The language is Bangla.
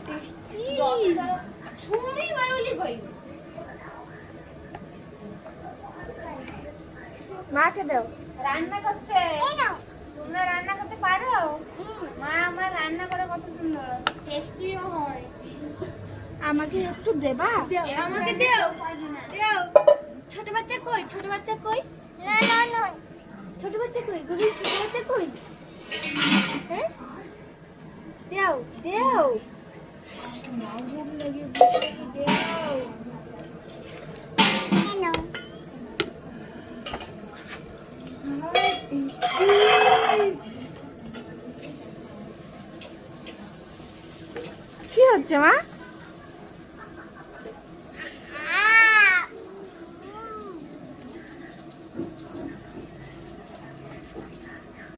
টেস্টি শুনলেই বায়ুলি কই মাকে দাও। রান্না করছে। তোমরা রান্না করতে পারো? মা আমার রান্না করে কত সুন্দর, টেস্টিও হয়। আমাকে একটু দেবা? আমাকে দাও, দাও। ছোট বাচ্চা কই? ছোট বাচ্চা কই? না না না, ছোট বাচ্চা কই? গুবি ছোট বাচ্চা কই? হ্যাঁ, দাও দাও। মা ভুল লাগে, দাও। কি হচ্ছে মা?